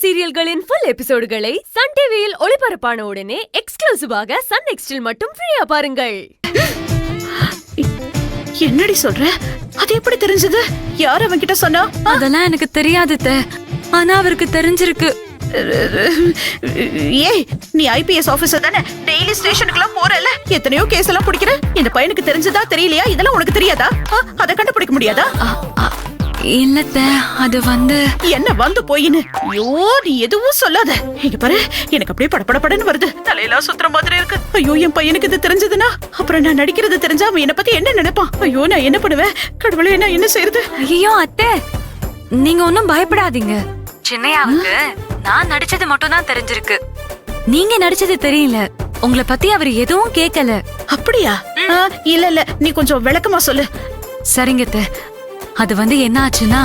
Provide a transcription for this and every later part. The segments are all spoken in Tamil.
சீரியல்களின் ஃபுல் எபிசோடுகளை சன் டிவியில் ஒளிபரப்பான உடனே எக்ஸ்க்ளூசிவாக சன் நெக்ஸ்டில் மட்டும் ஃப்ரீயா பாருங்கள். என்னடி சொல்ற? அது எப்படி தெரிஞ்சது? யார் அவன்கிட்ட சொன்னா? அதெல்லாம் எனக்கு தெரியாது. ஆனா அவருக்கு தெரிஞ்சிருக்கு. ஏய், நீ ஐபிஎஸ் ஆபீசர் தானே? டெய்லி ஸ்டேஷனுக்குலாம் போறல, எத்தனையோ கேஸ் எல்லாம் பிடிக்கிற. இந்த பையனுக்கு தெரிஞ்சதா தெரியலையா? இதெல்லாம் உனக்கு தெரியாதா? அத கண்டுபிடிக்க முடியாதா? இல்ல அது வந்து என்ன வந்து போயின்னு? ஐயோ, நீ எதுவும் சொல்லாத. இங்க பாரு, எனக்கு அப்படியே படபடன்னு வருது. தலையெல்லாம் சுத்துற மாதிரி இருக்கு. ஐயோ, என் பையனுக்கு இது தெரிஞ்சதுன்னா அப்புறம் நான் நடிக்கிறது தெரிஞ்சா அவன் என்ன பத்தி என்ன நினைப்பான்? ஐயோ, நான் என்ன பண்ணுவேன்? கடவுளே, நான் என்ன செய்யறது? ஐயோ அத்தை, நீங்க ஒன்னும் பயப்படாதீங்க. சின்னையாவுக்கு நான் நடிச்சது மட்டும் தான் தெரிஞ்சிருக்கு. நீங்க நடிச்சது தெரியல. உங்களை பத்தி அவர் எதுவும் கேட்கல. அப்படியா? இல்ல, நீ கொஞ்சம் விளக்கமா சொல்லு. சரிங்க அத்தை. அது வந்து என்ன ஆச்சுன்னா,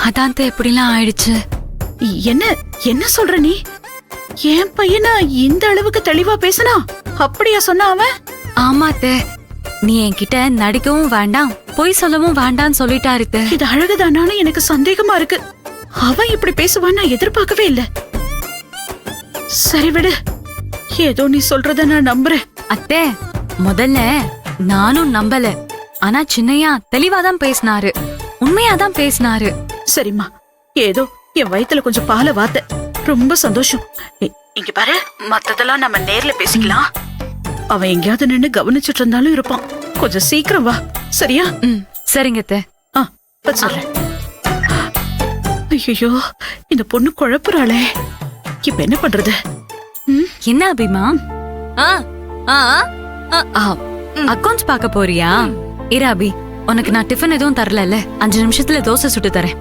அதான் எப்படிலாம் ஆயிடுச்சு. என்ன சொல்ற நீ? என் பையனா இந்த அளவுக்கு தெளிவா பேசினா? அப்படியா சொன்னா அவன்? ஆமா அத்தை, நீ என்கிட்ட நடிக்கவும் வேண்டாம், பொய் சொல்லவும் வேண்டாம்னு சொல்லிட்டாரு. இது அழகுதானான்னு எனக்கு சந்தேகமா இருக்கு. அவன் இப்படி பேசுவான்னு நான் எதிர்பார்க்கவே இல்ல. சரி விடு, ஏதோ நீ சொல்றத நான் நம்புறேன். அத்தை, முதல்ல நானும் நம்பல. ஆனா சின்னையா தெளிவாதான் பேசினாரு, உண்மையாதான் பேசினாரு. சரிம்மா, ஏதோ என் வயித்துல கொஞ்சம் பால வாத்த. ரொம்ப சந்தோஷம். இங்க பாரு, மத்ததெல்லாம் நம்ம நேர்ல பேசிக்கலாம். அவன் எங்கேயாவது நின்னு கவனிச்சுட்டு இருந்தாலும் இருப்பான். கொஞ்சம் சீக்கிரம் வா, சரியா? சரிங்க அத்தை. சொல்றேன். ஐயோ, இந்த பொண்ணு குழப்புறாளே. இப்ப என்ன பண்றது? என்ன அபிமா, அக்கௌண்ட்ஸ் பார்க்க போறியா? இரு அபி, உனக்கு நான் டிஃபன் எதுவும் தரல. 5 நிமிஷத்துல தோசை சுட்டு தரேன்.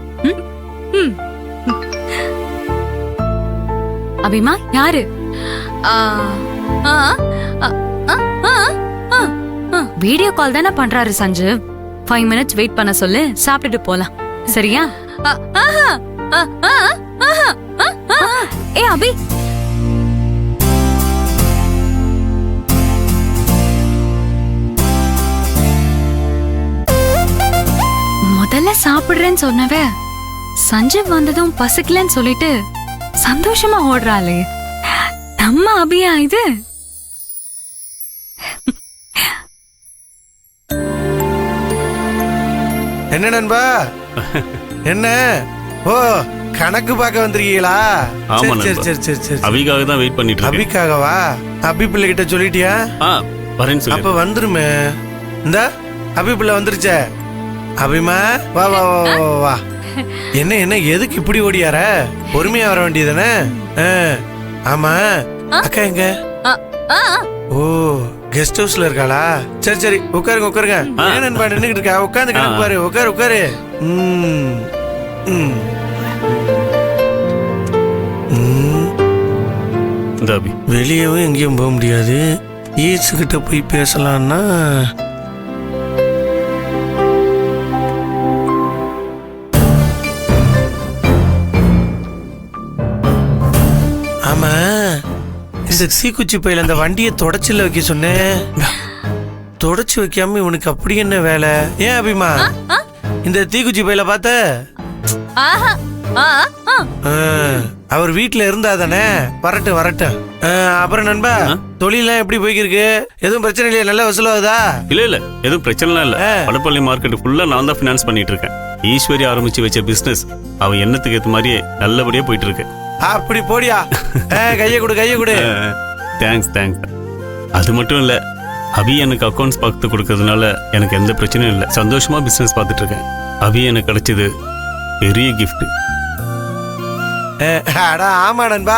அபிமா யாரு? வீடியோ கால் தானே பண்றாரு சஞ்சீவ். 5 மினிட்ஸ் வெயிட் பண்ண சொல்லு, சாப்பிட்டுட்டு போலாம். சரியா? ஏ அபி, முதல்ல சாப்பிடுறேன்னு சொன்னவ சஞ்சீவ் வந்ததும் பசிக்கலன்னு சொல்லிட்டு சந்தோஷமா ஓடுறாளே. நம்ம அபியா இது? என்ன நண்பா, என்ன? ஓ, கணக்கு பார்க்க வந்திருக்கீங்களா? சரி சரி சரி சரி. அபிக்காக தான் வெயிட் பண்ணிட்டு இருக்கேன். அபிக்காகவா? அபி பிள்ளை கிட்ட சொல்லிட்டியா? வரேன்னு சொல்லி. அப்ப வந்துருமே. இந்த அபி பிள்ளை வந்துருச்சே. அபிமா, வா வா வா வா வா. என்ன என்ன எதுக்கு இப்படி ஓடியார? பொறுமையா வர வேண்டியதானே? ஆமா, அக்கா எங்க? ஓ, கெஸ்ட் ஹவுஸ்ல இருக்காளா? சரி சரி, உட்காருங்க உட்காருங்க. ஏன் நண்பா நின்னுகிட்டு இருக்கா? உட்காந்து கணக்கு பாரு. உட்காரு உட்காரு. வெளியவும் எங்கேயும் போக முடியாது. ஈச்சு கிட்ட போய் பேசலாம்னா ஆமா, இந்த சீக்குச்சி பையில அந்த வண்டியை தொடச்சில வைக்க சொன்னேன். தொடச்சு வைக்காம இவனுக்கு அப்படி என்ன வேலை? ஏன் அபிமா, இந்த தீக்குச்சி பையில பார்த்த? அவர் வீட்டுல இருந்தா தானே? வரட்டும் வரட்டும். அப்புறம் நண்பா, தொழிலாம் எப்படி போய்க்கிருக்கு? எதுவும் பிரச்சனை இல்லையா? நல்லா வசூலாகுதா? இல்ல எதுவும் பிரச்சனை இல்ல. படப்பள்ளி மார்க்கெட் ஃபுல்லா நான் தான் பினான்ஸ் பண்ணிட்டு இருக்கேன். ஈஸ்வரி ஆரம்பிச்சு வச்ச பிசினஸ் அவ எண்ணத்துக்கு ஏத்த மாதிரியே நல்லபடியா போயிட்டு இருக்கு. அப்படி போடியா. கைய கொடு கைய கொடு. Thanks thanks. அது மட்டும் இல்ல, அபி எனக்கு அக்கௌண்ட்ஸ் பார்த்து கொடுக்கறதுனால எனக்கு எந்த பிரச்சனையும் இல்லை. சந்தோஷமா பிசினஸ் பார்த்துட்டு இருக்கேன். அபி எனக்கு கிடைச்சது பெரிய கிஃப்ட். ஆமா நண்பா,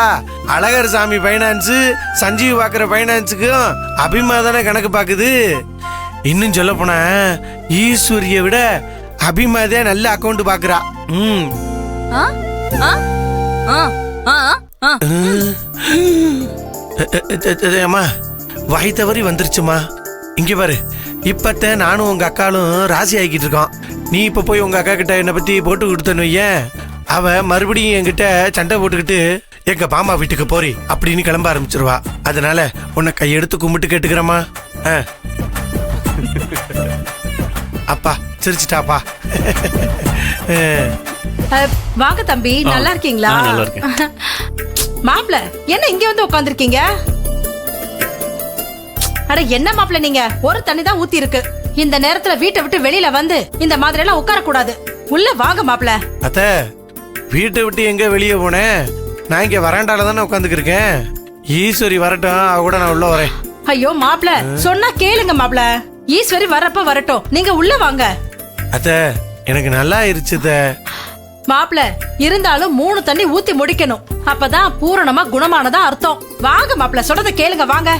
அழகர் சாமி பைனான்ஸ், சஞ்சீவ் பாக்குற பைனான்ஸுக்கும் அபிமா தானே கணக்கு பாக்குது. இன்னும் சொல்ல போனா ஈஸ்வரிய விட அபிமாதே நல்ல அக்கௌண்ட் பாக்குறா. அம்மா, வாய் தவறி வந்துருச்சுமா. இங்க பாரு, இப்பத்த நானும் உங்க அக்காலும் ராசி ஆகிக்கிட்டு இருக்கோம். நீ இப்ப போய் உங்க அக்கா கிட்ட என்னை பத்தி போட்டு கொடுத்தனு ஏன், அவ மறுபடியும் என்கிட்ட சண்டை போட்டுக்கிட்டு எங்க மாமா வீட்டுக்கு போறி அப்படின்னு கிளம்ப ஆரம்பிச்சிருவா. அதனால உன்னை கையெடுத்து கும்பிட்டு கேட்டுக்கிறமா. அப்பா சிரிச்சிட்டாப்பா. வாங்க தம்பி, நல்லா இருக்கீங்களா? நான் நல்லா இருக்கேன். மாப்பிள என்ன இங்க வந்து உட்கார்ந்திருக்கீங்க? அட என்ன மாப்பிள நீங்க, ஒரு தண்ணி தான் ஊத்தி இருக்கு. இந்த நேரத்துல வீட்டை விட்டு வெளியில வந்து இந்த மாதிரி எல்லாம் உட்கார கூடாது. உள்ள வாங்க மாப்பிள. அத்த, வீட்டை விட்டு எங்க வெளியே போனேன்? நான் இங்க வராண்டால தானே உட்காந்துக்கிருக்கேன். ஈஸ்வரி வரட்டும், அவ கூட நான் உள்ள வரேன். ஐயோ மாப்பிள, சொன்னா கேளுங்க மாப்பிள. ஈஸ்வரி வரப்ப வரட்டும், நீங்க உள்ள வாங்க. அத்த, எனக்கு நல்லா இருச்சுத. மாப்பிள இருந்தாலும் 3 தண்ணி ஊத்தி முடிக்கணும். அப்பதான் பூரணமா குணமானதா அர்த்தம். வாங்க மாப்பிள, சொல்றத கேளுங்க வாங்க.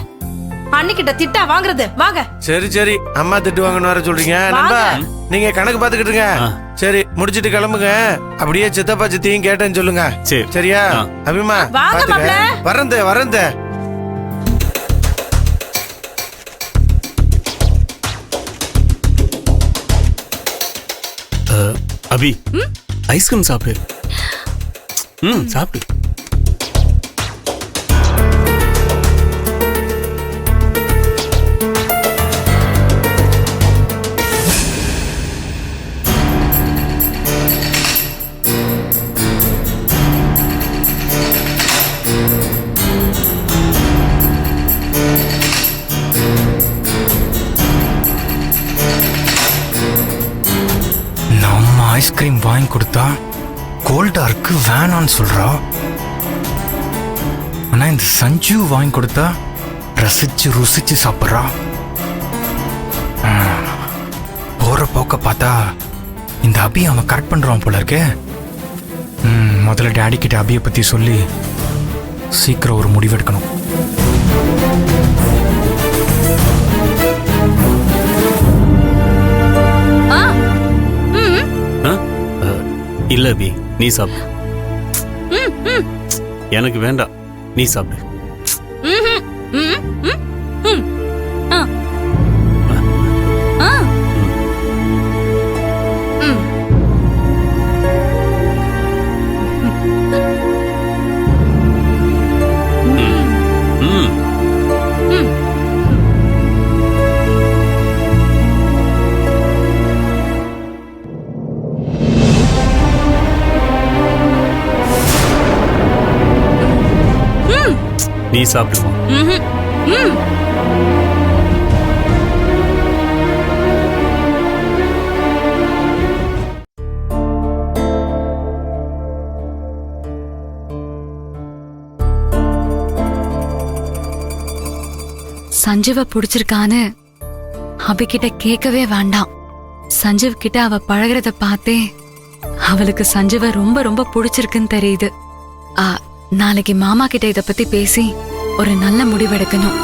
அன்னிக்கிட்ட திட்டா வாங்குறது வாங்க. சரி சரி, அம்மா திட்டுவாங்கன்னு வர சொல்றீங்க. நண்பா, நீங்க கணக்கு பாத்துக்கிட்டு இருங்க. சரி, முடிச்சிட்டு கிளம்புங்க. அப்படியே சித்தப்பா சித்தியும் கேட்டேன்னு சொல்லுங்க. சரி. சரியா? அபிமா வாங்க மாப்ள. வரந்த வரந்த. அபி, ஐஸ்கிரீம் சாப்பிடு. சாப்பிடு. ஐஸ்கிரீம் வாங்கி கொடுத்தா கோல்டாருக்கு வேணான்னு சொல்றா. ஆனா இந்த சஞ்சு வாங்கி கொடுத்தா ரசிச்சு ருசிச்சு சாப்பிட்றா. போற போக்க பார்த்தா இந்த அபி அவன் கரெக்ட் பண்றான் போல இருக்கே. முதல்ல டேடி கிட்ட அபியை பத்தி சொல்லி சீக்கிரம் ஒரு முடிவெடுக்கணும். இல்ல அபி, நீ சாப்பிடு. எனக்கு வேண்டாம், நீ சாப்பிடு. நீ சாப்பிடுமா? சஞ்சீவ பிடிச்சிருக்கான்னு அபிகிட்ட கேட்கவே வேண்டாம். சஞ்சீவ் கிட்ட அவ பழகிறத பார்த்தே அவளுக்கு சஞ்சீவ ரொம்ப ரொம்ப பிடிச்சிருக்குன்னு தெரியுது. நாளைக்கு மாமா கிட்ட இத பத்தி பேசி ஒரு நல்ல முடிவெடுக்கணும்.